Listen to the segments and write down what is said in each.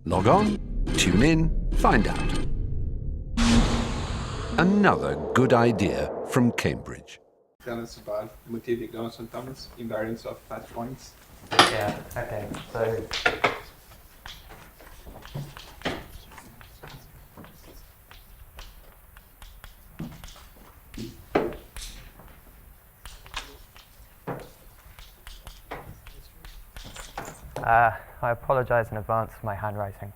Log on, tune in, find out. Another good idea from Cambridge. Tell us about motivic Donaldson-Thomas, invariants of fat points. Yeah, okay, so I apologize in advance for my handwriting.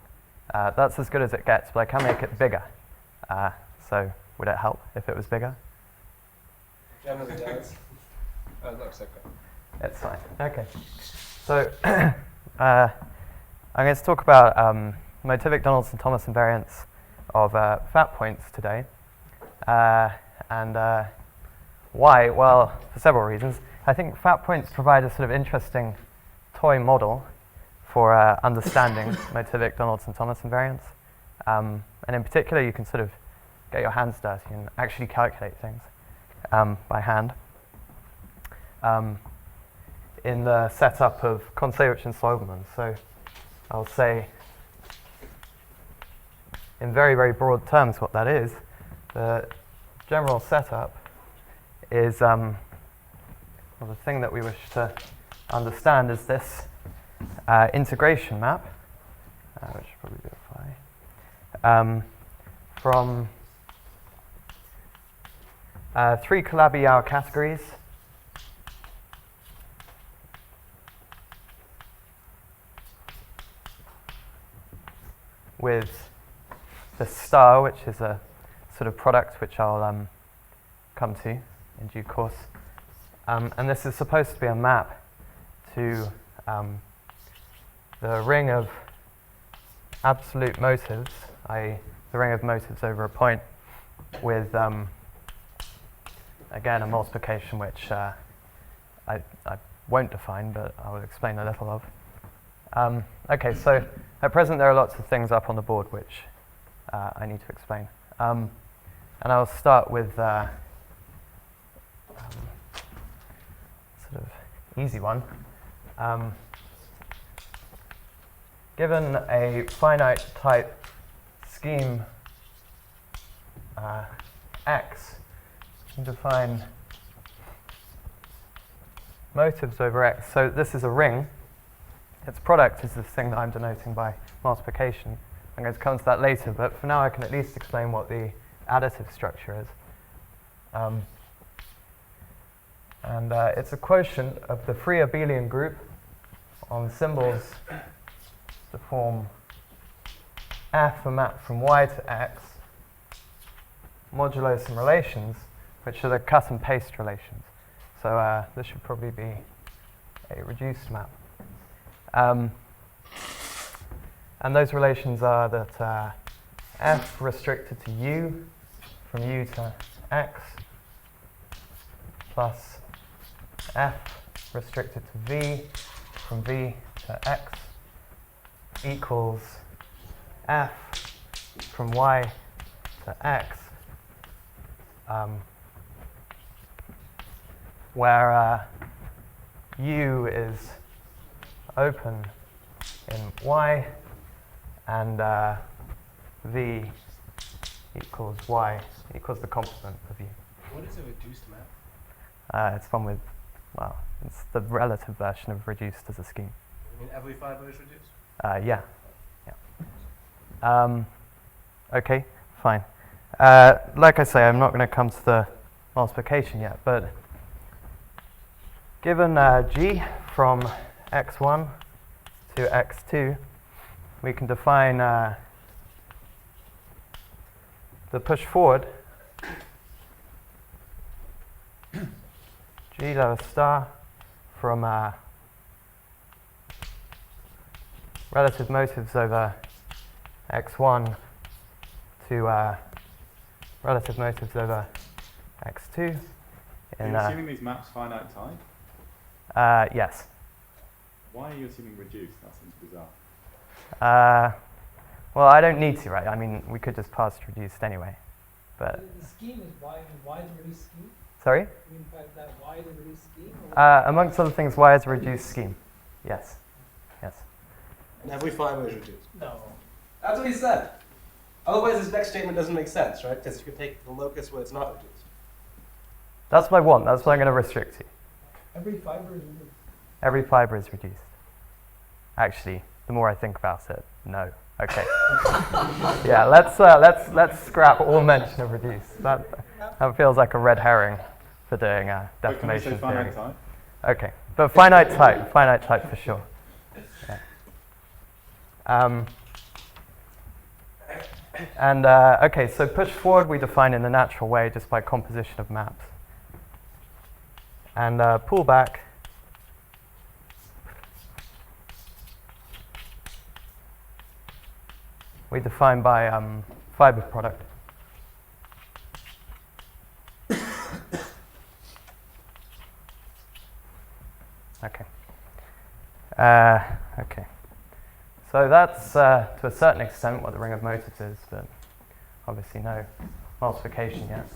That's as good as it gets, but I can make it bigger. So would it help if it was bigger? Generally does. Looks okay. It's fine. Okay. So I'm going to talk about motivic Donaldson-Thomas invariants of fat points today. And why? Well, for several reasons. I think fat points provide a sort of interesting toy model for understanding motivic Donaldson-Thomas invariants. And in particular, you can sort of get your hands dirty and actually calculate things by hand. In the setup of Kontsevich and Slobodan. So I'll say in very, very broad terms what that is. The general setup is, well, the thing that we wish to understand is this integration map, which should probably beautify, from 3 Calabi-Yau categories with the star, which is a sort of product which I'll come to in due course. And this is supposed to be a map to the ring of absolute motives, i.e. the ring of motives over a point with, again, a multiplication which I won't define, but I will explain a little of. Okay, so at present there are lots of things up on the board which I need to explain. And I'll start with sort of easy one. Given a finite type scheme X, you can define motives over X. So this is a ring. Its product is this thing that I'm denoting by multiplication. I'm going to come to that later, but for now I can at least explain what the additive structure is. And it's a quotient of the free abelian group on symbols to form F a map from Y to X, modulo some relations, which are the cut and paste relations. So this should probably be a reduced map. And those relations are that F restricted to U from U to X plus F restricted to V from V to X equals F from Y to X, where U is open in Y and V equals Y equals the complement of U. What is a reduced map? It's one with, well, it's the relative version of reduced as a scheme. I mean, every fiber is reduced? Yeah. Okay, fine. Like I say, I'm not going to come to the multiplication yet, but given G from x1 to x2, we can define the push forward G lower star from relative motives over x1 to relative motives over x2. Are you assuming these maps finite type? Yes. Why are you assuming reduced? That seems bizarre. Well, I don't need to, right? I mean, we could just pass reduced anyway. But the scheme is Y, and Y is a reduced scheme? Sorry? You mean that Y is a reduced scheme? Amongst other things, Y is a reduced scheme. Yes. Yes. And every fiber is reduced? No. That's what he said. Otherwise, his next statement doesn't make sense, right? Because you can take the locus when it's not reduced. That's what I want. That's what I'm going to restrict to. Every fiber is removed. Every fiber is reduced. Actually, the more I think about it, no. Okay. Yeah, let's scrap all mention of reduce. That feels like a red herring for doing defamation theory. Finite type? Okay, but finite type for sure. Yeah. Okay, so push forward we define in the natural way just by composition of maps. And pull back we define by fiber product. Okay. Okay. So that's to a certain extent what the ring of motives is, but obviously no multiplication yet.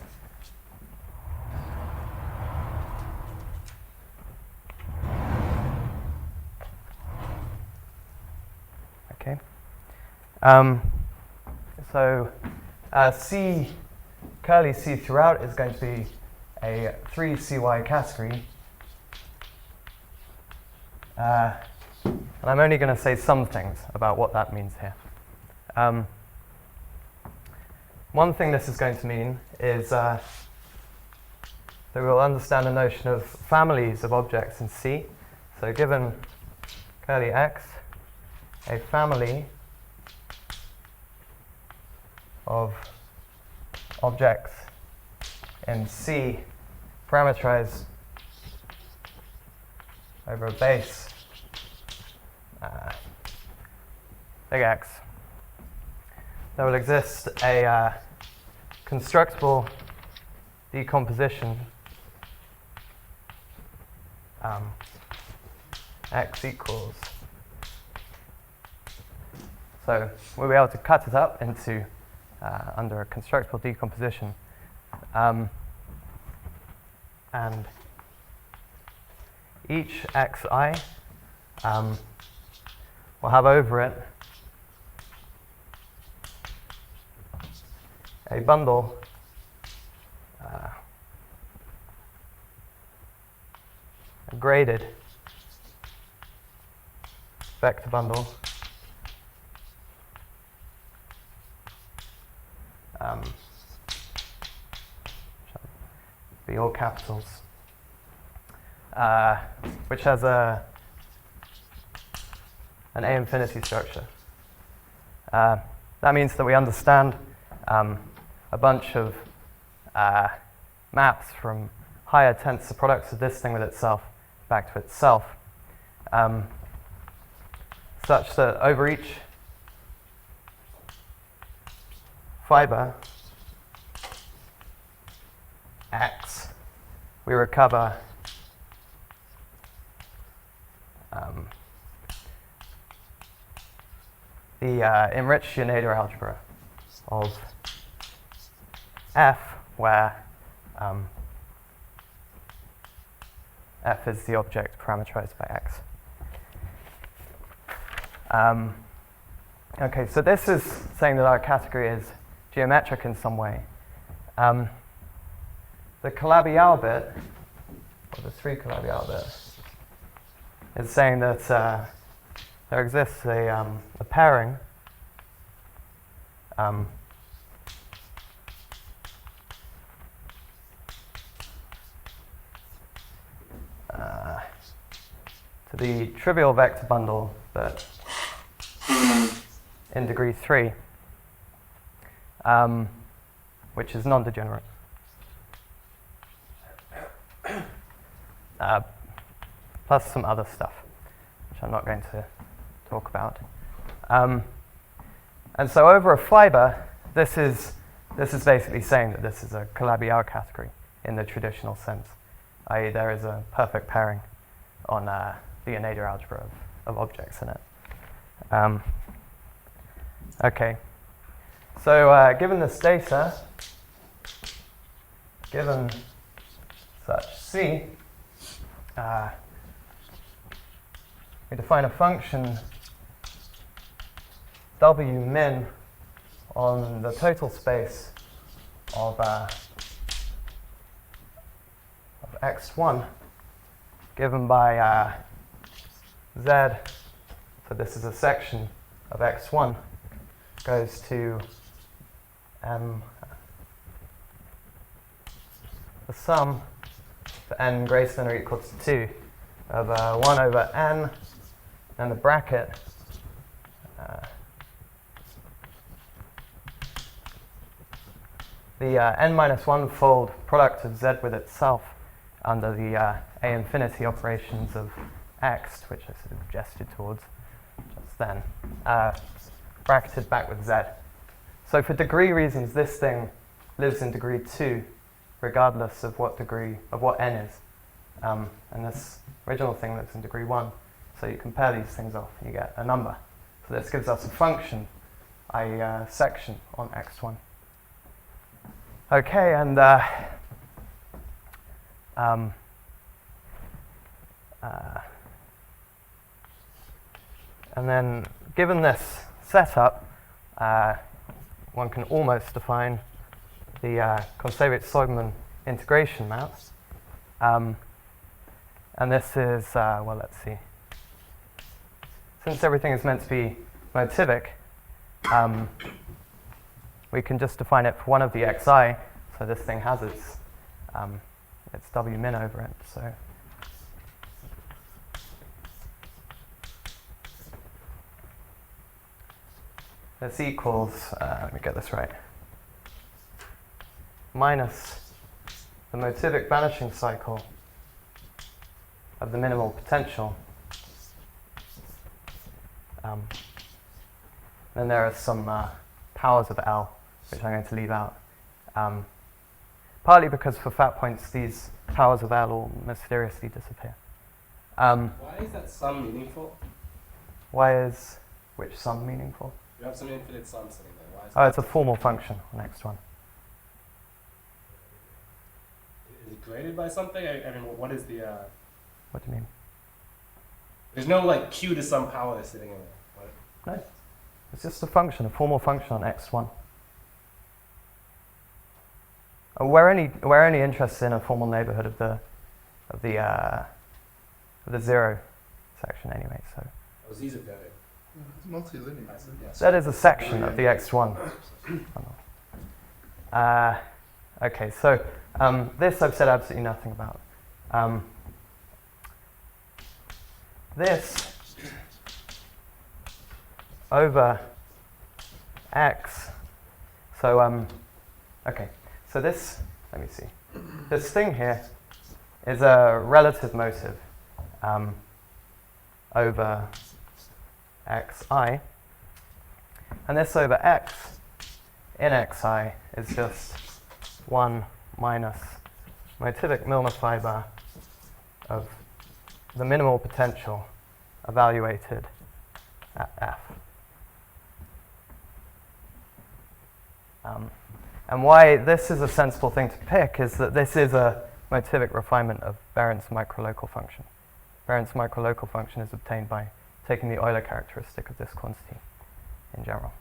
Okay. So C, curly C throughout is going to be a 3CY category. And I'm only going to say some things about what that means here. One thing this is going to mean is that we'll understand the notion of families of objects in C. So given curly X, a family of objects in C parameterized over a base big X, there will exist a constructible decomposition X equals. So we'll be able to cut it up into under a constructible decomposition, and each xi will have over it a bundle a graded vector bundle be all capitals, which has an A infinity structure. That means that we understand a bunch of maps from higher tensor products of this thing with itself back to itself, such that over each fiber X, we recover the enriched Schneider algebra of F, where F is the object parameterized by X. Okay, so this is saying that our category is geometric in some way. The Calabi-Yau bit, or the 3 Calabi-Yau bit, is saying that there exists a pairing to the trivial vector bundle that in degree 3, which is non-degenerate. Plus some other stuff, which I'm not going to talk about. And so over a fiber, this is basically saying that this is a Calabi-Yau category in the traditional sense, i.e. there is a perfect pairing on the Schneider algebra of objects in it. Okay, so given this data, given such C, we define a function W min on the total space of x1 given by z, so this is a section of x1, goes to the sum for n greater than or equal to 2 of 1 over n, and the bracket the n minus 1 fold product of z with itself under the a infinity operations of x, which I sort of gestured towards just then, bracketed back with z. So for degree reasons, this thing lives in degree 2, regardless of what degree, of what n is. And this original thing lives in degree 1. So you compare these things off, and you get a number. So this gives us a function, a section on x1. Okay, and then given this setup, one can almost define the Kontsevich-Seugman integration map. And this is, well, let's see. Since everything is meant to be motivic, we can just define it for one of the xi. So this thing has its W min over it. So this equals, let me get this right, minus the motivic vanishing cycle of the minimal potential. Then there are some powers of L, which I'm going to leave out. Partly because for fat points, these powers of L will mysteriously disappear. Why is that sum meaningful? Why is which sum meaningful? You have some infinite sum sitting there. Why is Oh, it's a formal function, next one. Is it graded by something? I mean, what is the... What do you mean? There's no, like, q to some power sitting in there. What? No. It's just a function, a formal function on x1. We're only interested in a formal neighborhood of the zero section anyway. So Oh, z's are very... It's multilinear. Yes. that is a section of the x1. Okay, so this I've said absolutely nothing about. This over x. So okay. So this, let me see. This thing here is a relative motive over xi, and this over x in xi is just 1 minus motivic Milnor fiber of the minimal potential evaluated at f. And why this is a sensible thing to pick is that this is a motivic refinement of Barron's microlocal function. Barron's microlocal function is obtained by taking the Euler characteristic of this quantity in general.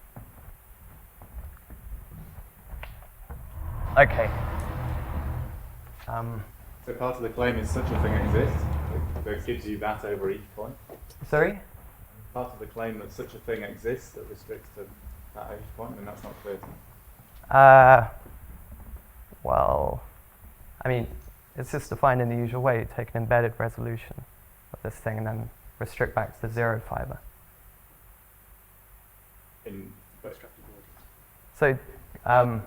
Okay. So part of the claim is such a thing exists, that gives you that over each point. Sorry? Part of the claim that such a thing exists that restricts to that each point, and that's not clear to me. Well, I mean, it's just defined in the usual way. You take an embedded resolution of this thing and then restrict back to the zero fiber. So, but am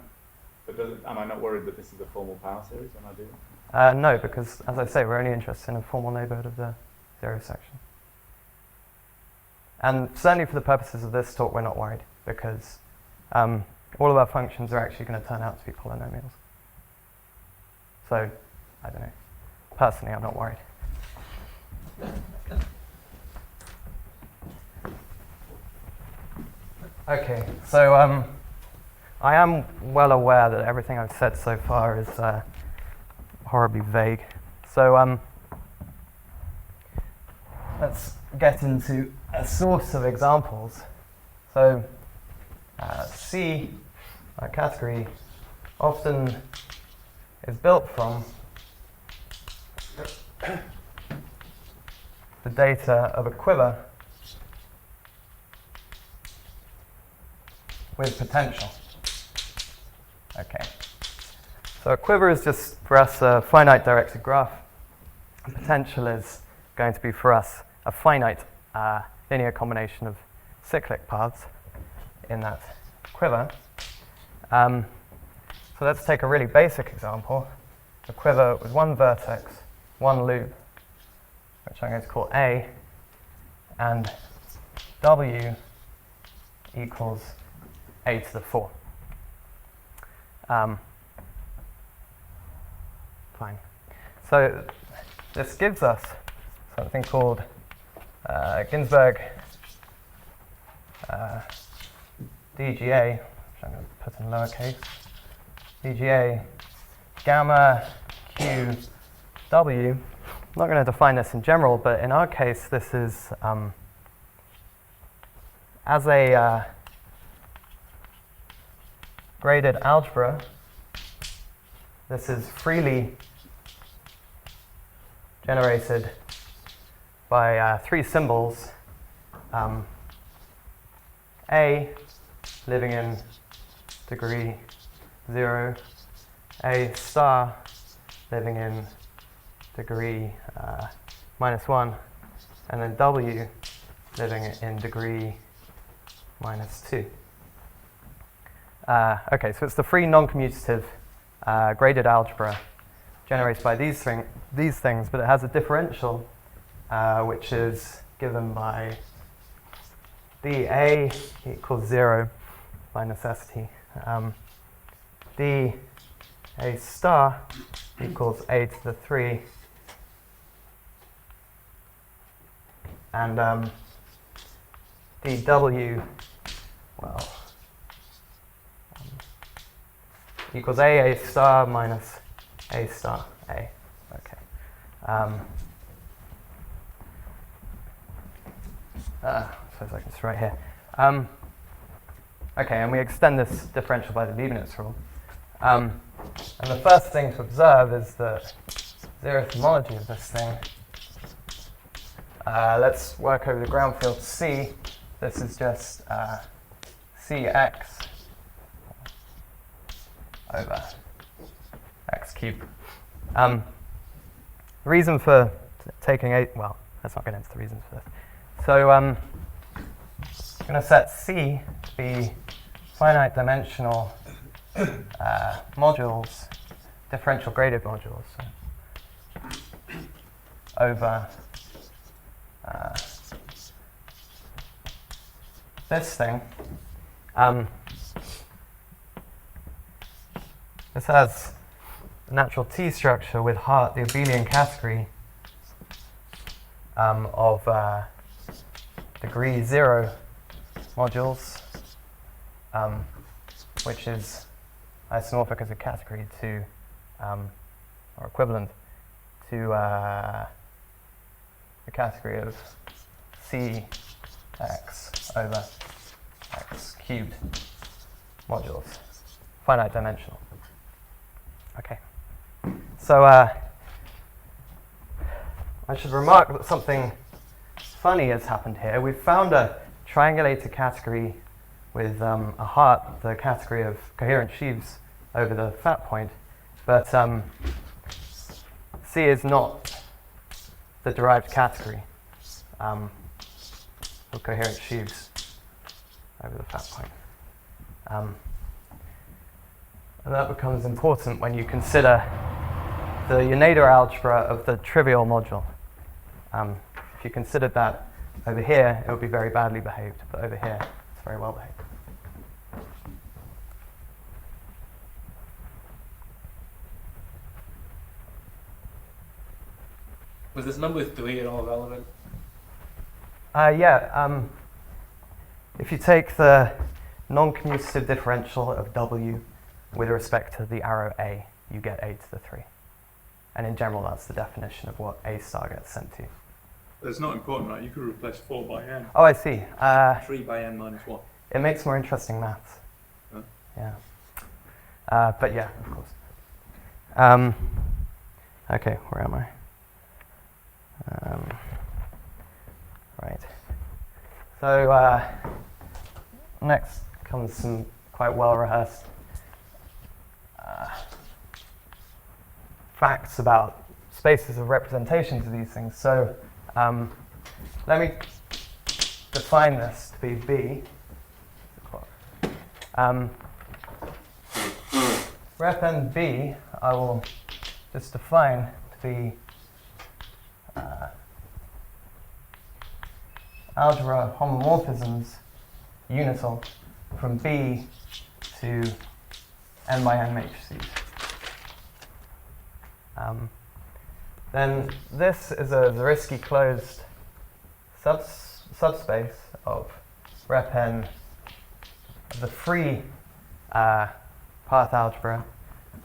I not worried that this is a formal power series when I do that? no, because as I say, we're only interested in a formal neighborhood of the zero section. And certainly for the purposes of this talk, we're not worried, because all of our functions are actually going to turn out to be polynomials. So, I don't know. Personally, I'm not worried. Okay, so I am well aware that everything I've said so far is horribly vague. So let's get into a source of examples. So C, our category, often is built from the data of a quiver with potential. Okay. So a quiver is just for us a finite directed graph. And potential is going to be for us a finite linear combination of cyclic paths in that quiver. So let's take a really basic example. A quiver with one vertex, one loop, which I'm going to call A, and W equals A to the 4. Fine. So this gives us something called Ginsberg DGA, which I'm going to put in lowercase, DGA gamma Q W. I'm not going to define this in general, but in our case, this is as a graded algebra. This is freely generated by 3 symbols. A living in degree 0, A star living in degree -1, and then W living in degree -2. Okay, so it's the free non-commutative graded algebra generated by these things, but it has a differential which is given by dA equals 0 by necessity. dA star equals A to the 3, and dW, well, equals A star minus A star A. Okay. So I can just write here. Okay, and we extend this differential by the Leibniz rule. And the first thing to observe is the zeroth homology of this thing. Let's work over the ground field C. This is just Cx over x cubed. The reason for taking well, let's not get into the reasons for this. So I'm going to set C to be finite dimensional modules, differential graded modules, over this thing. This has a natural T structure with heart, the abelian category of degree 0 modules, which is isomorphic as a category to, or equivalent to the category of Cx over x cubed modules, finite dimensional. Okay, so I should remark that something funny has happened here. We've found a triangulated category with a heart, the category of coherent sheaves over the fat point, but C is not the derived category of coherent sheaves over the fat point. And that becomes important when you consider the Untitled algebra of the trivial module. If you considered that over here, it would be very badly behaved, but over here, it's very well behaved. Was this number 3 at all relevant? Yeah. If you take the non-commutative differential of W with respect to the arrow A, you get A to the 3. And in general, that's the definition of what A star gets sent to. That's not important, right? You could replace 4 by n. Oh, I see. 3 by n minus 1. It makes more interesting maths. Yeah. But yeah, of course. Okay, where am I? Right. So next comes some quite well-rehearsed facts about spaces of representations of these things. So let me define this to be B. Rep n B, I will just define to be algebra homomorphisms unital from B to n by n matrices. Then this is a Zariski closed subspace of rep n of the free path algebra,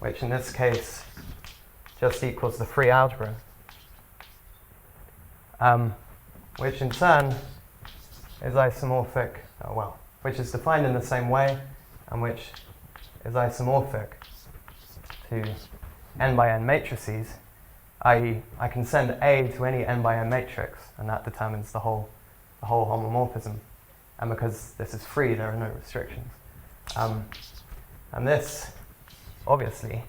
which in this case just equals the free algebra, which in turn is isomorphic, which is defined in the same way, and which is isomorphic to n by n matrices, i.e. I can send A to any n by n matrix, and that determines the whole homomorphism. And because this is free, there are no restrictions. And this, obviously,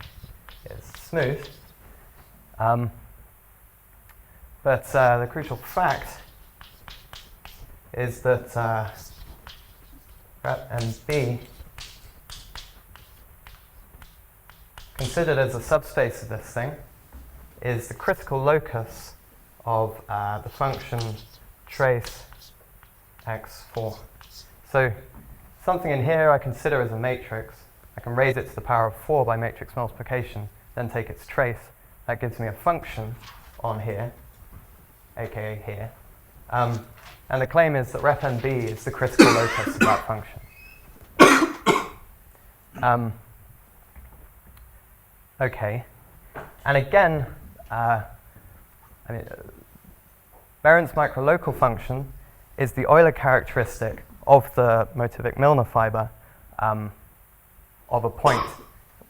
is smooth. But the crucial fact is that rep n B, considered as a subspace of this thing, is the critical locus of the function trace x4. So something in here I consider as a matrix. I can raise it to the power of 4 by matrix multiplication, then take its trace. That gives me a function on here, aka here. And the claim is that rep n B is the critical locus of that function. Okay, and again, Berend's microlocal function is the Euler characteristic of the motivic Milnor fiber of a point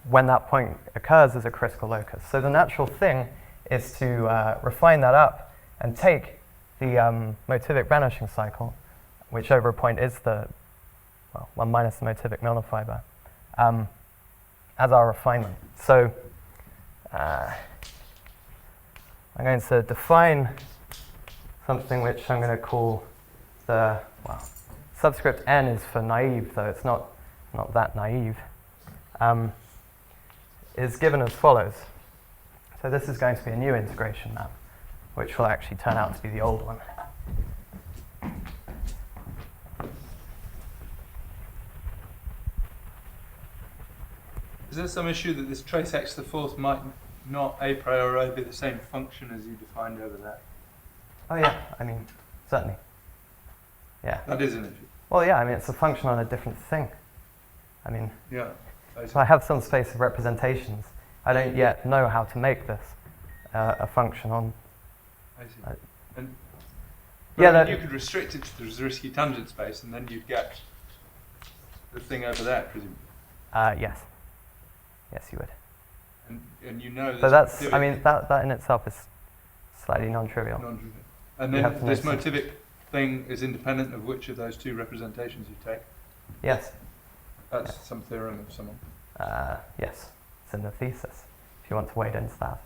when that point occurs as a critical locus. So the natural thing is to refine that up and take the motivic vanishing cycle, which over a point is the, 1 minus the motivic Milnor fiber, as our refinement. So I'm going to define something which I'm going to call the, subscript n is for naive, though it's not that naive, is given as follows. So this is going to be a new integration map, which will actually turn out to be the old one. Is there some issue that this trace x to the fourth might not a priori be the same function as you defined over there? Oh yeah, certainly. Yeah. That is an issue. Well, yeah, it's a function on a different thing. Yeah. So I have some space of representations. I don't yet know how to make this a function on. I see. And Yeah, you could restrict it to the Zariski tangent space, and then you'd get the thing over there, presumably. Yes. Yes, you would. And you know. So that's. That in itself is slightly non-trivial. Non-trivial. And then this motivic thing is independent of which of those two representations you take. Yes. That's some theorem of someone. Yes, it's in the thesis, if you want to wade into that.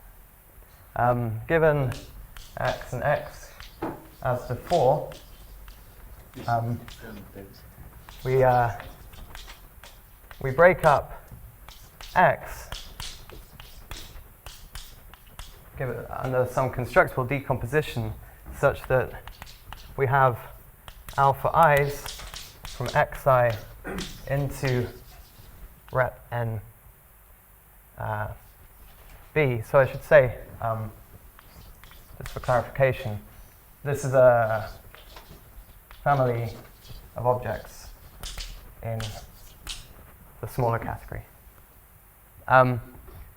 Given x and x as before, we break up x give it under some constructible decomposition such that we have alpha i's from xi into rep n b. So I should say, just for clarification, this is a family of objects in the smaller category.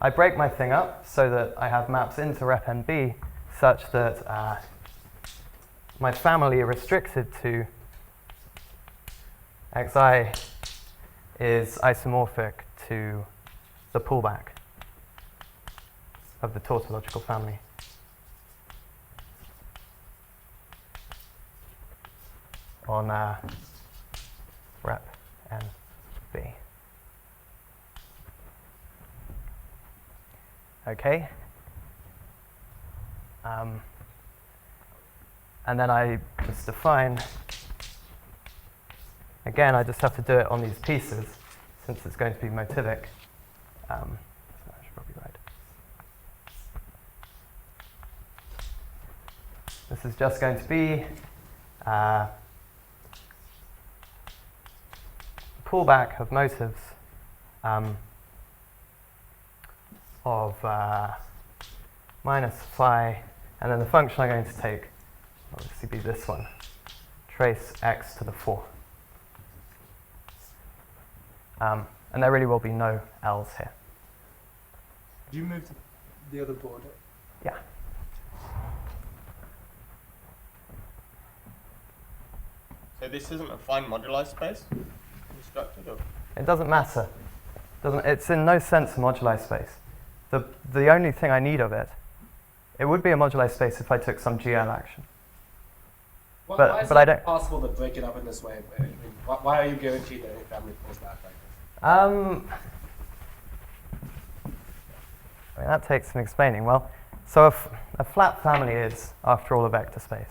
I break my thing up so that I have maps into rep n b such that my family are restricted to xi is isomorphic to the pullback of the tautological family. On rep NB. Okay. And then I just define, again, I just have to do it on these pieces since it's going to be motivic. So I should probably write. This is just going to be pullback of motives of minus phi, and then the function I'm going to take will obviously be this one, trace x to the 4. And there really will be no L's here. Did you move to the other board? Yeah. So this isn't a fine moduli space constructed, or? It doesn't matter. It's in no sense a moduli space. The only thing I need of it, it would be a moduli space if I took some GL action. Why is but I it don't. possible to break it up in this way? I mean, why are you guaranteed that any family pulls back like this? I mean, that takes some explaining. Well, so a flat family is, after all, a vector space.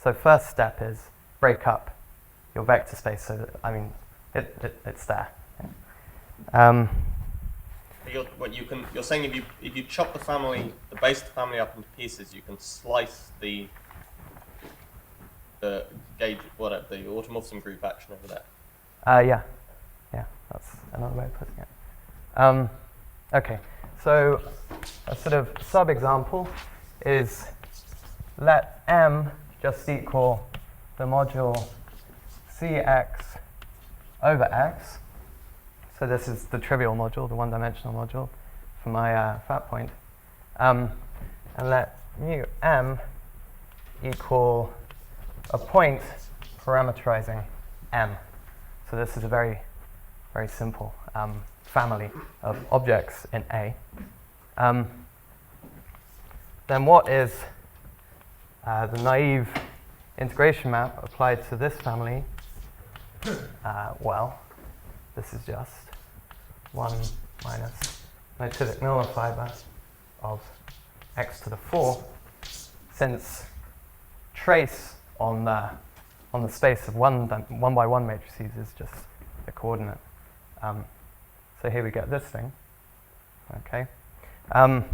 So first step is break up your vector space. So that, I mean, it's there. You're saying if you chop the family, the base of the family up into pieces, you can slice the gauge, whatever, the automorphism group action over there. Yeah, that's another way of putting it. Okay, so a sort of sub-example is let M just equal the module Cx over x. So this is the trivial module, the one-dimensional module for my fat point. And let mu M equal a point parameterizing M. So this is a very, very simple family of objects in A. Then what is the naive integration map applied to this family? Well, this is just 1 minus motivic Milnor fiber of x to the 4, since trace on the space of one by one matrices is just the coordinate. So here we get this thing. Okay. And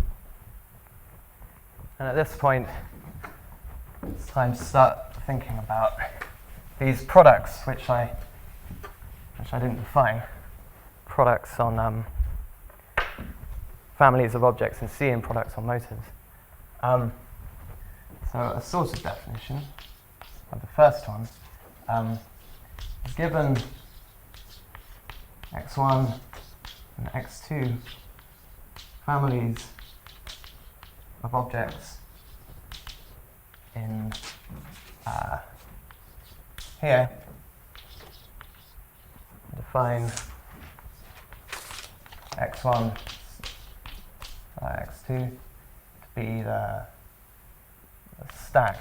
at this point, it's time to start thinking about these products, which I didn't define. Products on families of objects in C and products on motives. So a sort of definition of the first one is given x1 and x2 families of objects in here, define x1 x2 to be the stack.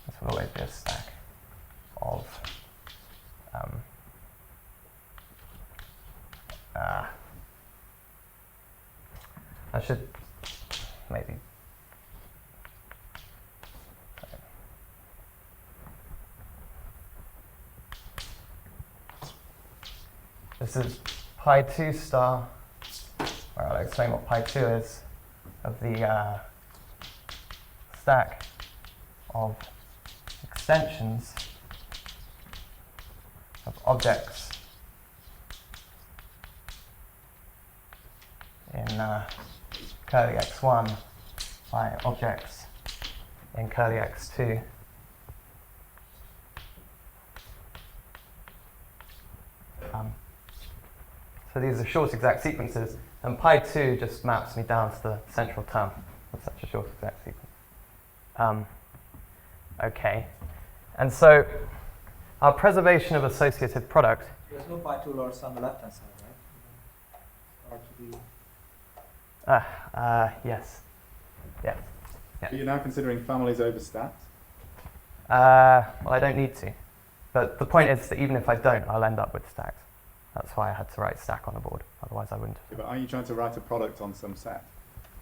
This will always be a stack of I should maybe this is pi 2 star, where I'll explain what pi 2 is, of the stack of extensions of objects in curly x1 by objects in curly x2. So these are short exact sequences, and pi 2 just maps me down to the central term of such a short exact sequence. Okay, and so our preservation of associative product There's no particulars on the left-hand side, right? Or to the Yes. Yeah. But you're now considering families over stacks? Well, I don't need to. But the point is that even if I don't, I'll end up with stacks. That's why I had to write stack on the board. Otherwise, I wouldn't. Yeah, but are you trying to write a product on some set?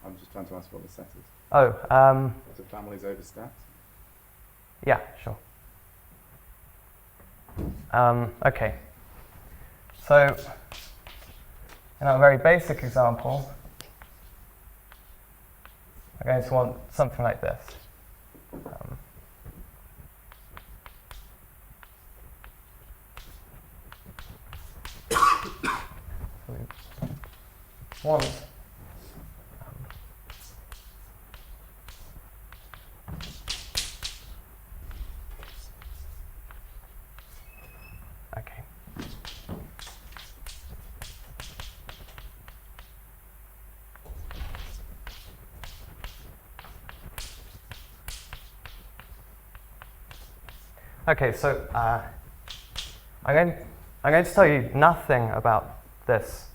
I'm just trying to ask what the set is. Oh, So families over stacks? yeah, sure. Okay. So, in our very basic example, we're going to want something like this. We want okay. Okay, so I'm going to tell you nothing about this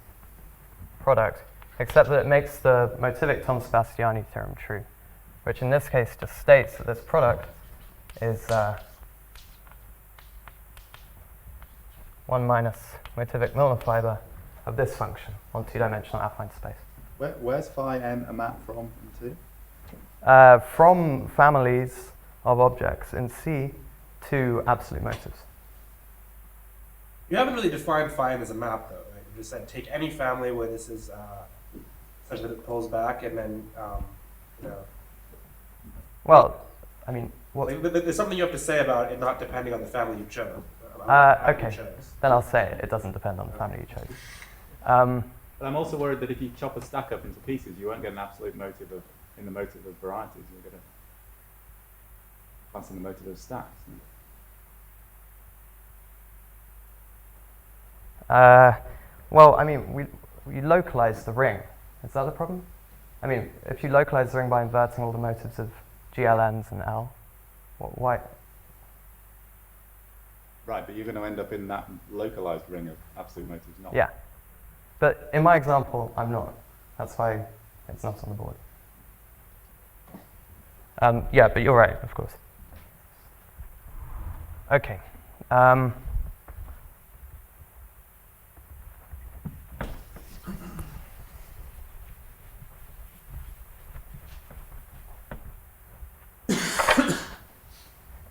product, except that it makes the motivic Thomas-Bastiani theorem true, which in this case just states that this product is 1 minus motivic Milnor fiber of this function on two-dimensional affine space. Where's phi n a map from into? From families of objects in C to absolute motives. You haven't really defined phi as a map, though, right? You just said take any family where this is such that it pulls back, and then you know. Well, I mean, what? There's something you have to say about it not depending on the family you chose. about the family Okay, you chose. then I'll say it. It doesn't depend on the family you chose. But I'm also worried that if you chop a stack up into pieces, you won't get an absolute motive of, in the motive of varieties. You'll get a class in the motive of stacks. Well, I mean, we localize the ring. Is that the problem? I mean, if you localize the ring by inverting all the motives of GLNs and L, why? Right, but you're going to end up in that localized ring of absolute motives, not. Yeah. But in my example, I'm not. That's why it's not on the board. Yeah, but you're right, of course. Okay.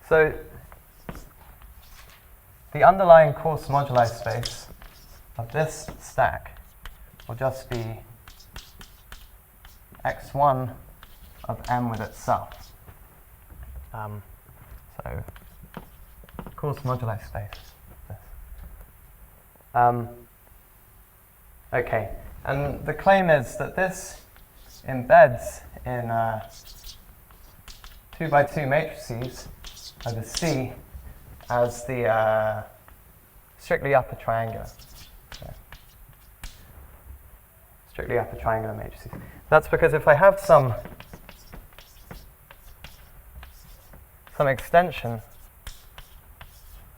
So the underlying coarse moduli space of this stack will just be x1 of M with itself. So coarse moduli space. This. Okay, and the claim is that this embeds in 2 by 2 matrices over C as the strictly upper triangular. So, strictly upper triangular matrices. That's because if I have some extension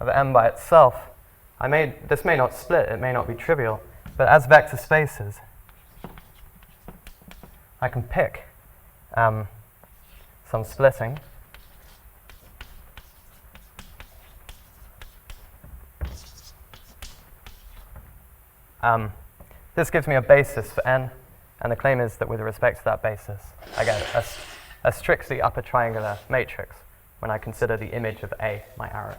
of M by itself, this may not split, it may not be trivial, but as vector spaces, I can pick some splitting. This gives me a basis for n, and the claim is that with respect to that basis, I get a strictly upper triangular matrix when I consider the image of A, my arrow.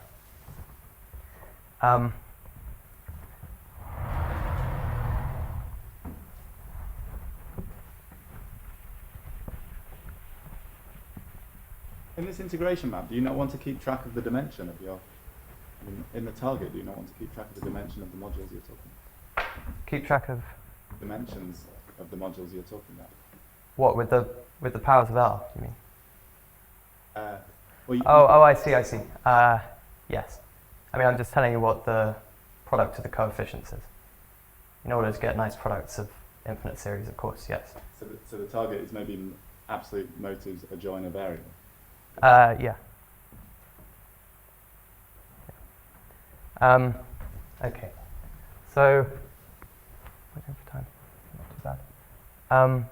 In this integration map, do you not want to keep track of the dimension of your, in the target, do you not want to keep track of the dimension of the modules you're talking about? Keep track of Dimensions of the modules you're talking about. what, with the powers of L, you mean? Well, Oh, I see. Yes. I mean, I'm just telling you what the product of the coefficients is. In order to get nice products of infinite series, of course, yes. So the target is maybe absolute motives adjoin a variable. Yeah. Okay. So, waiting for time, not too bad.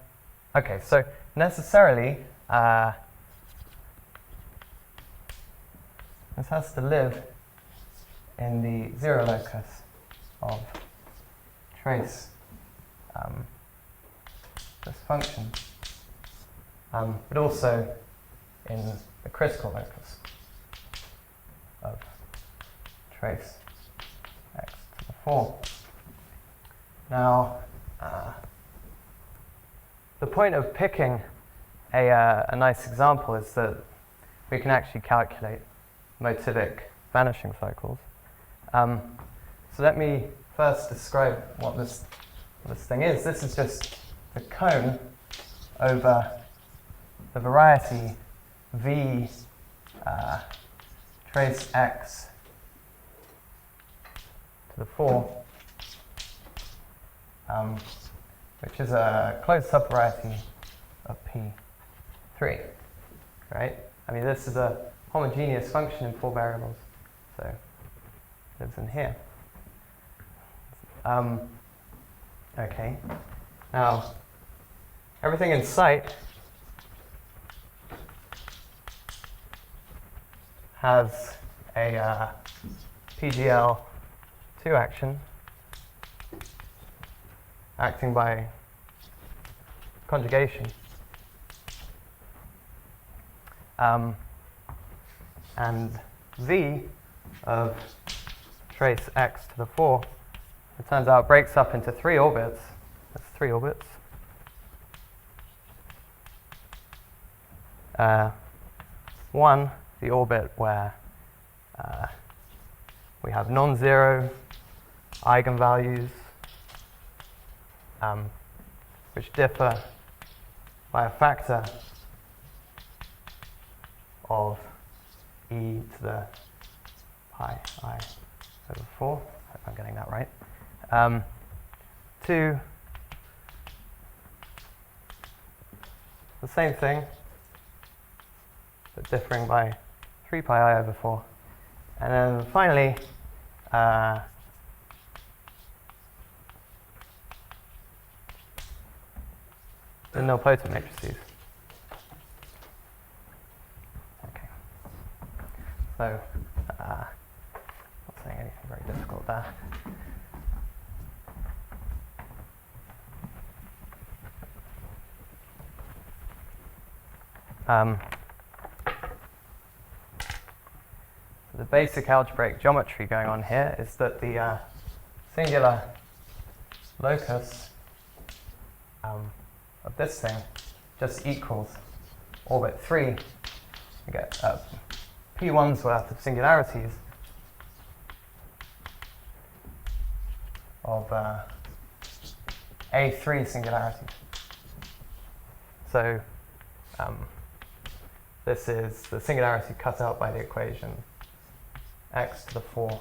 Okay, so necessarily, this has to live in the zero locus of trace this function, but also in the critical locus of trace x to the 4. Now, the point of picking a nice example is that we can actually calculate motivic vanishing cycles. So let me first describe what this thing is. This is just the cone over the variety v trace x to the 4, which is a closed subvariety of P3, right? I mean, this is a homogeneous function in 4 variables, so it lives in here. Okay, now everything in sight has a PGL2 action acting by conjugation. And V of trace x to the 4, it turns out breaks up into 3 orbits. That's 3 orbits. One, the orbit where we have non-zero eigenvalues which differ by a factor of e to the pi I over 4. I hope I'm getting that right. 2, the same thing, but differing by 3 pi I over 4. And then finally, the nilpotent matrices. Okay. So, not saying anything very difficult there. The basic algebraic geometry going on here is that the singular locus of this thing just equals orbit 3. You get P1's worth of singularities of A3 singularities. So this is the singularity cut out by the equation x to the 4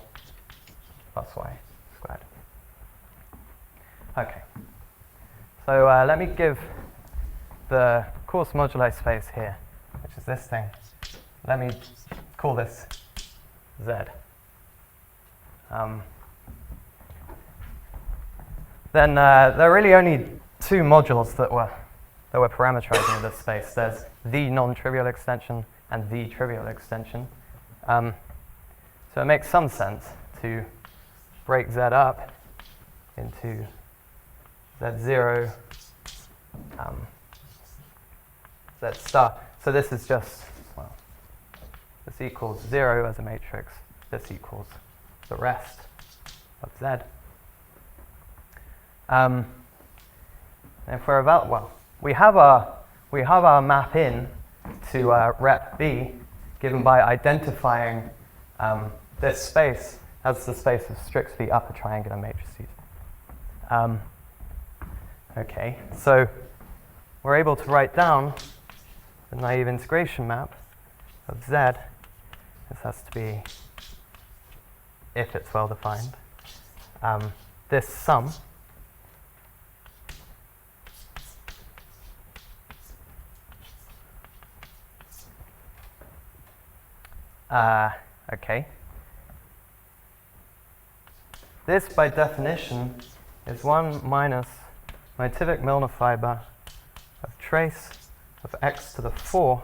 plus y squared. Okay. So let me give the coarse moduli space here, which is this thing. Let me call this Z. Then there are really only 2 modules that we're parameterizing in this space. There's the non-trivial extension and the trivial extension. So it makes some sense to break Z up into Z0, Z star. So this is just, well, this equals 0 as a matrix. This equals the rest of Z. If we're about, well, we have our map in to rep B given by identifying this space as the space of strictly upper triangular matrices. Okay, so we're able to write down the naive integration map of Z. This has to be, if it's well defined, this sum okay. this by definition is 1 minus motivic Milnor fiber of trace of x to the 4,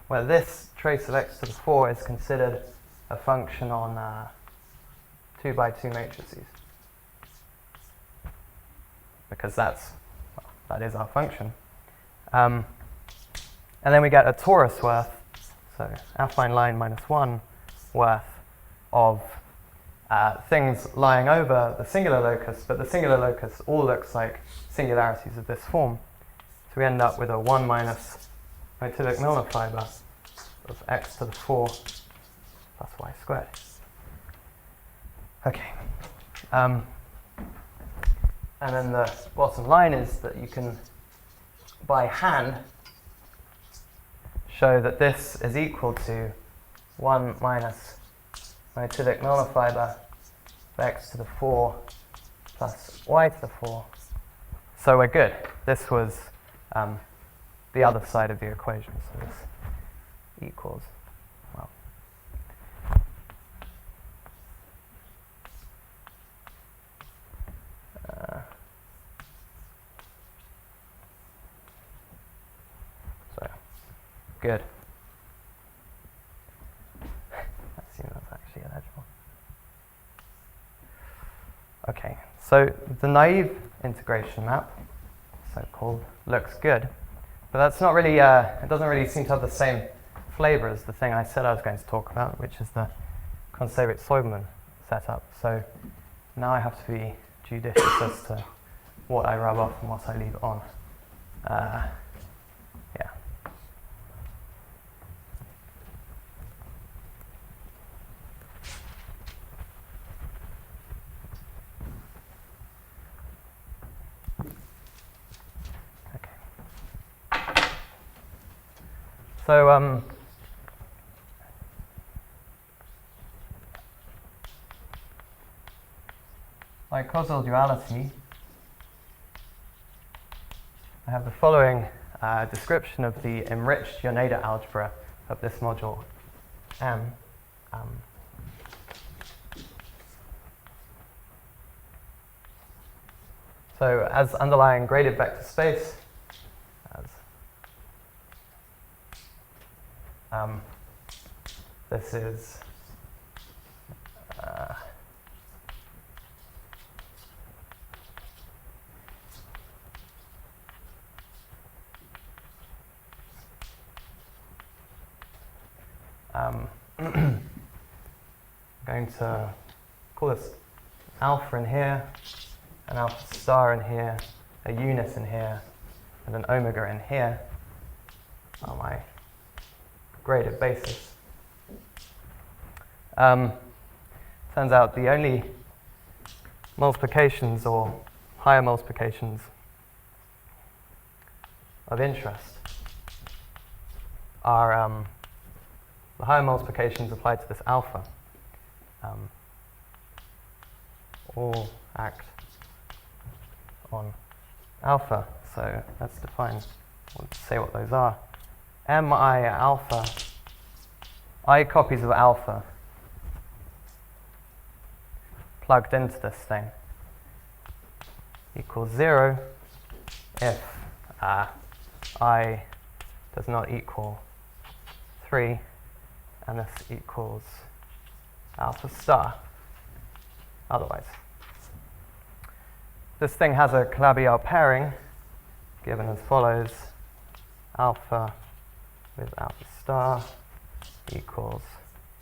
where this trace of x to the 4 is considered a function on 2 by 2 matrices. Because that is our function. And then we get a torus worth, so affine line minus 1 worth of things lying over the singular locus, but the singular locus all looks like singularities of this form. So we end up with a 1 minus motivic Milnor fiber of x to the 4 plus y squared. Okay. And then the bottom line is that you can, by hand, show that this is equal to 1 minus motivic Milnor fiber of x to the 4 plus y to the 4. So we're good. This was the other side of the equation. So this equals, well, so good. Let's see if that's actually illegible. Okay, so the naive integration map, so-called, looks good, but that's not really, it doesn't really seem to have the same flavor as the thing I said I was going to talk about, which is the Kontsevich-Soberman setup. So now I have to be judicious as to what I rub off and what I leave on. Yeah. So by causal duality, I have the following description of the enriched Yoneda algebra of this module M. So as underlying graded vector space, this is going to call this alpha in here, an alpha star in here, a unit in here, and an omega in here are my graded basis. Turns out the only multiplications or higher multiplications of interest are the higher multiplications applied to this alpha. All act on alpha, so let's define, let's say what those are. Mi alpha, I copies of alpha plugged into this thing equals 0 if I does not equal 3 and this equals alpha star otherwise. This thing has a Calabi-Yau pairing given as follows: alpha with alpha star equals,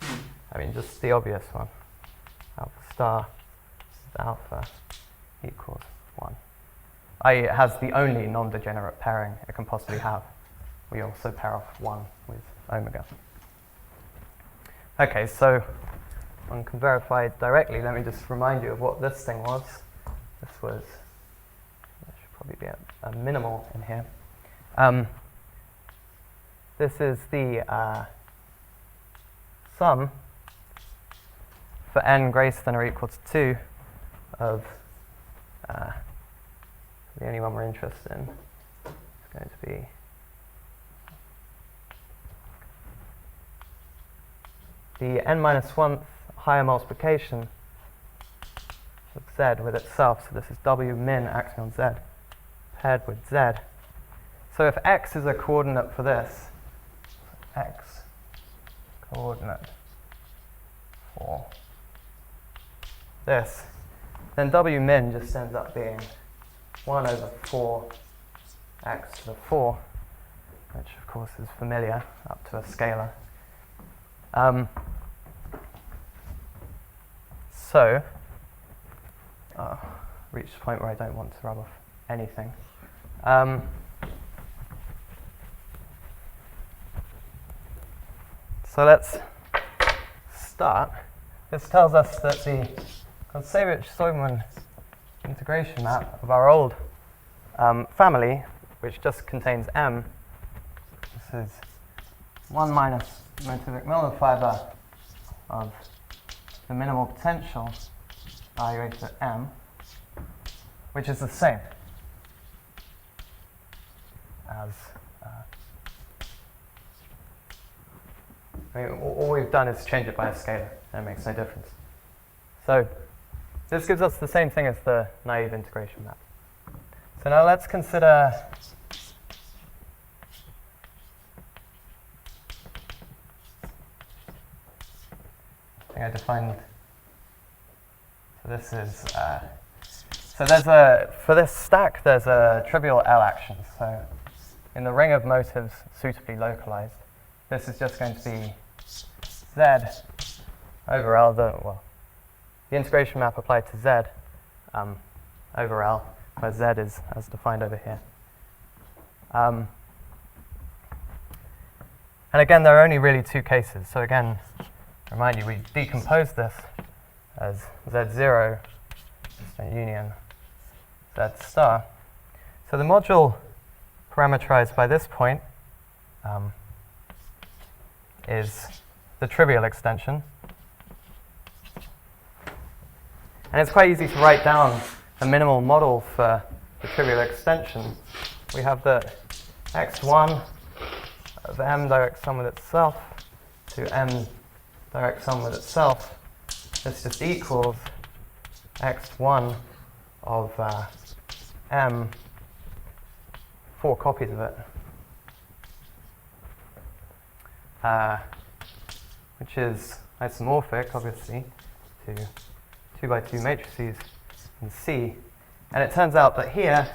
I mean just the obvious one, alpha star with alpha equals 1. It has the only non-degenerate pairing it can possibly have. We also pair off 1 with omega. Okay, so one can verify directly. Let me just remind you of what this thing was. This was, there should probably be a minimal in here. This is the sum for n greater than or equal to 2 of the only one we're interested in. It's going to be the n minus 1th higher multiplication of z with itself. So this is w min acting on z paired with z. So if x is a coordinate for this, x coordinate for this, then w min just ends up being 1 over 4 x to the 4, which of course is familiar up to a scalar. So, reached the point where I don't want to rub off anything. So let's start. This tells us that the Kontsevich-Soyman integration map of our old family, which just contains m, this is 1 minus motivic Milner fiber of the minimal potential I raised to m, which is the same as all we've done is change it by a scalar, and it makes no difference. So this gives us the same thing as the naive integration map. So now let's consider I think I defined, so this is, so there's a, for this stack there's a trivial L action. So in the ring of motives suitably localized, this is just going to be Z over L, the integration map applied to Z over L, where Z is as defined over here. And again, there are only really two cases. So again, remind you, we decompose this as Z0 union Z star. So the module parameterized by this point is the trivial extension. And it's quite easy to write down a minimal model for the trivial extension. We have that x1 of m direct sum with itself to m direct sum with itself. This just equals x1 of m, 4 copies of it, which is isomorphic, obviously, to 2 by 2 matrices in C. And it turns out that here,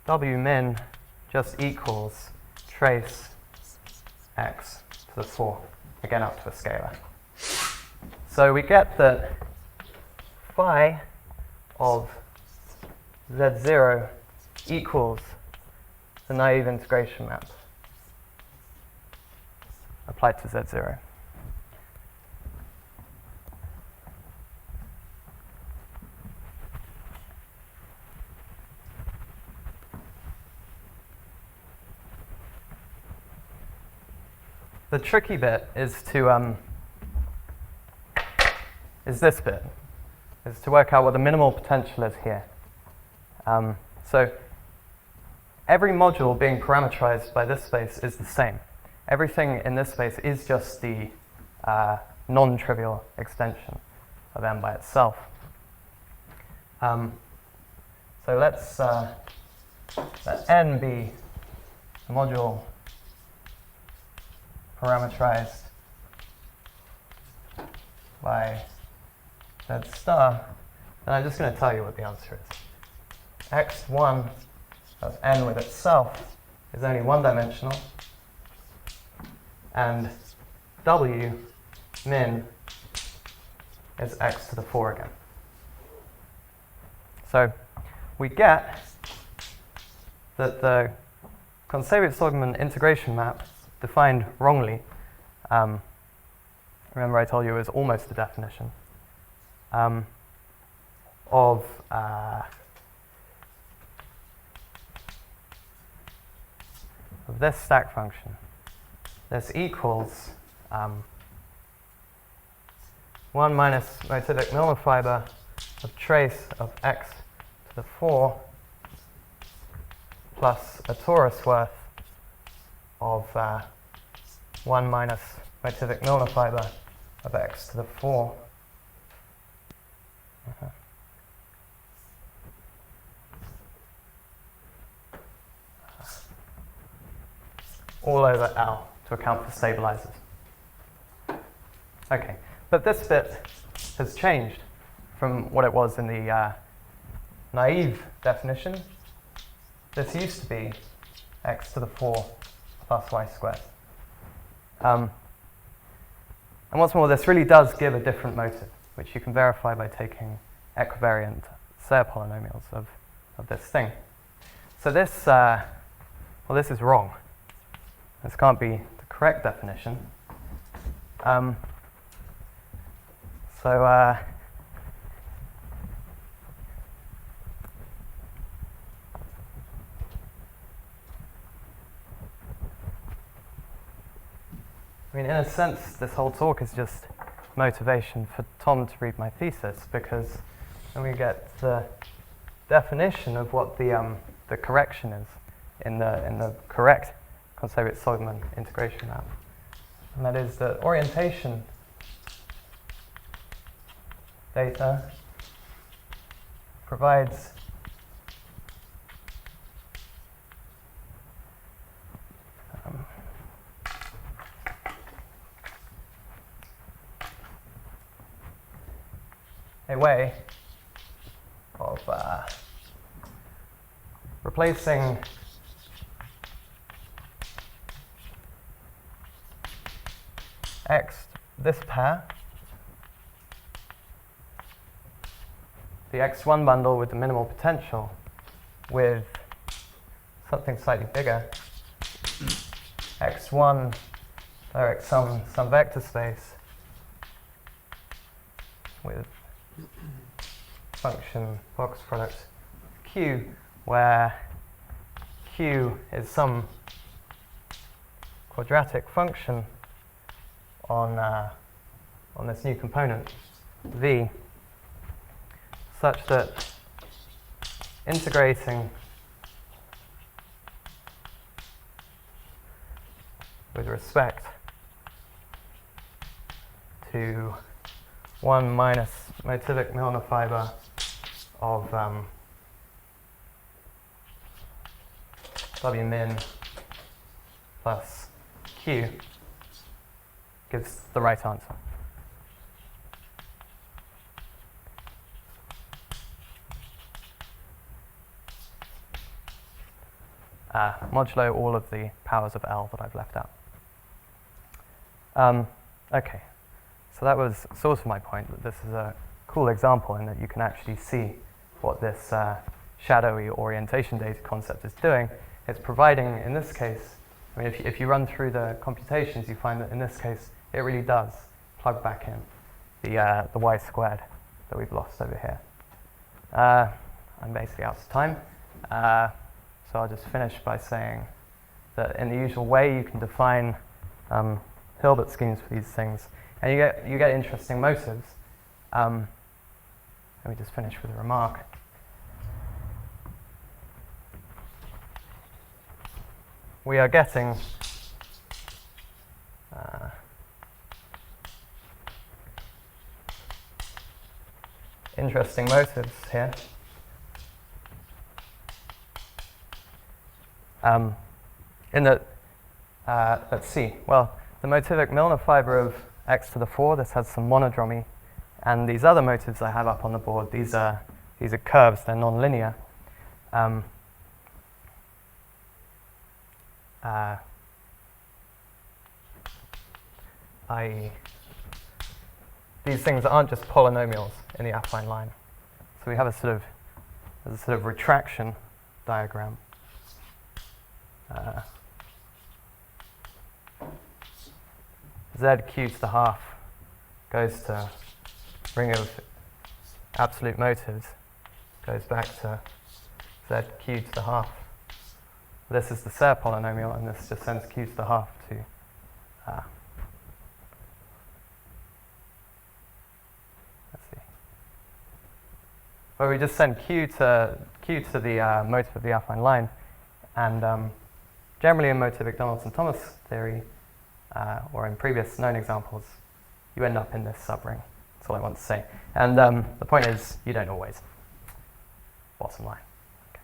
W min just equals trace x to the 4, again up to a scalar. So we get that phi of Z0 equals the naive integration map applied to Z0. The tricky bit is to this bit, is to work out what the minimal potential is here. So every module being parameterized by this space is the same. Everything in this space is just the non-trivial extension of M by itself. So let's let N be the module parameterized by Z star, and I'm just going to tell you what the answer is. X1 of N with itself is only one-dimensional, and W min is x to the 4 again. So we get that the Kontsevich-Soyman integration map defined wrongly, remember I told you it was almost the definition, of this stack function. This equals 1 minus motivic Milner fiber of trace of x to the 4 plus a torus worth of 1 minus motivic Milner fiber of x to the 4 all over L to account for stabilizers. Okay, but this bit has changed from what it was in the naive definition. This used to be x to the 4 plus y squared. And what's more, this really does give a different motive, which you can verify by taking equivariant Serre polynomials of this thing. So this, well, this is wrong. This can't be the correct definition. I mean, in a sense, this whole talk is just motivation for Tom to read my thesis, because when we get the definition of what the correction is in the correct Kontsevich-Soigman integration map, and that is that orientation data provides a way of replacing x, this pair, the x1 bundle with the minimal potential, with something slightly bigger, x1 direct some vector space with function box product q, where q is some quadratic function on this new component v, such that integrating with respect to 1 minus motivic Milnor fiber of W min plus Q gives the right answer. Modulo all of the powers of L that I've left out. Okay, so that was sort of my point, that this is a cool example in that you can actually see what this shadowy orientation data concept is doing. It's providing, in this case, I mean, if you run through the computations, you find that in this case, it really does plug back in the y squared that we've lost over here. I'm basically out of time. So I'll just finish by saying that in the usual way, you can define Hilbert schemes for these things, and you get interesting motives. Let me just finish with a remark. We are getting interesting motives here. In that, let's see, well, the motivic Milnor fiber of x to the 4, this has some monodromy, and these other motives I have up on the board, these are curves, they're non-linear. These things aren't just polynomials in the affine line. So we have a sort of retraction diagram. ZQ to the half goes to ring of absolute motives, goes back to ZQ to the half. This is the Serre polynomial, and this just sends Q to the half to let's see. Well, we just send Q to the motive of the affine line, and generally in motivic Donaldson-Thomas theory, or in previous known examples, you end up in this subring. That's all I want to say. And the point is, you don't always. Bottom line. Okay.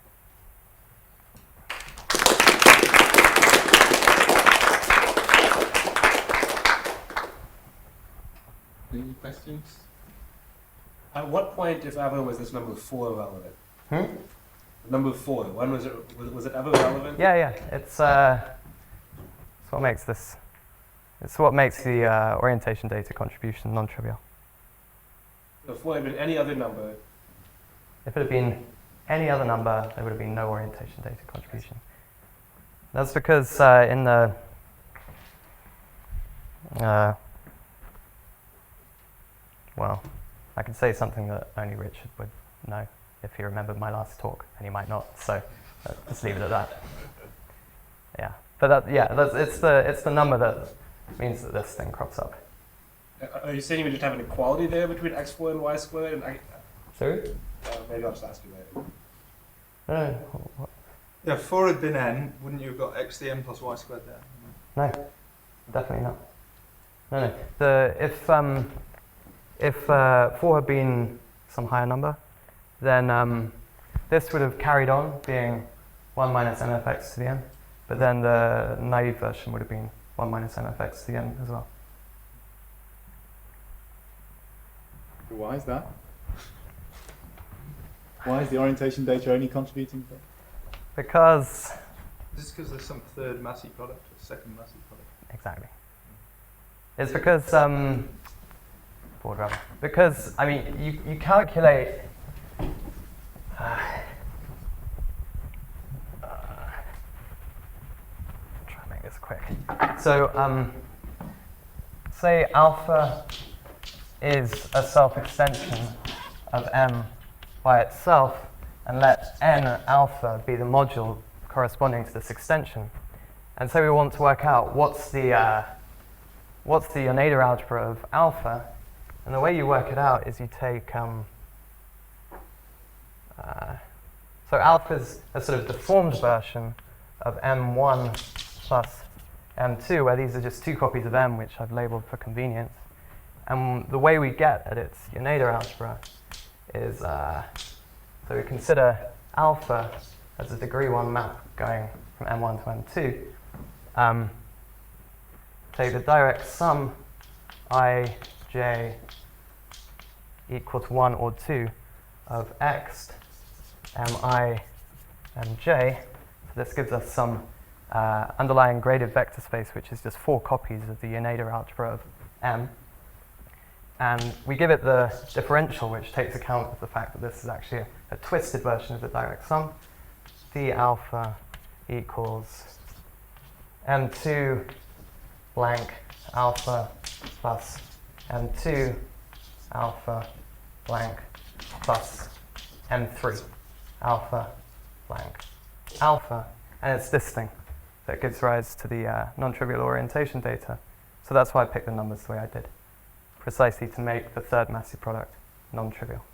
Any questions? At what point, if ever, was this number 4 relevant? Hmm? Number 4, when was it? Was it ever relevant? Yeah. It's what makes this. It's what makes the orientation data contribution non-trivial. So 4 had been any other number. If it had been any other number, there would have been no orientation data contribution. That's because in the well, I can say something that only Richard would know if he remembered my last talk, and he might not. So let's leave it at that. Yeah, but it's the number that means that this thing crops up. Are you saying we just have an equality there between x2 and y2? And Sorry? maybe I'll just ask you later. No, Yeah, if 4 had been n, wouldn't you have got x to the n plus y squared there? no, definitely not. No. If 4 had been some higher number, then this would have carried on being 1 minus n of x to the n, but then the naive version would have been 1 minus n of x to the n as well. Why is that? Why is the orientation data only contributing to that? Because Is this because there's some third Massey product or second Massey product? exactly. It's because because I mean you calculate try and make this quick. So say alpha is a self-extension of M by itself, and let n alpha be the module corresponding to this extension. And so we want to work out what's the Oneida algebra of alpha, and the way you work it out is you take so alpha is a sort of deformed version of M1 plus M2, where these are just 2 copies of M, which I've labeled for convenience. And the way we get at its Oneida algebra is so we consider alpha as a degree 1 map going from M1 to M2. Take the direct sum I, j equal to 1 or 2 of x, mi, mj. So this gives us some underlying graded vector space, which is just 4 copies of the Oneida algebra of M. And we give it the differential, which takes account of the fact that this is actually a twisted version of the direct sum. D alpha equals M2 blank alpha plus M2 alpha blank plus M3 alpha blank alpha. And it's this thing that gives rise to the non-trivial orientation data. So that's why I picked the numbers the way I did, precisely to make the third Massey product non-trivial.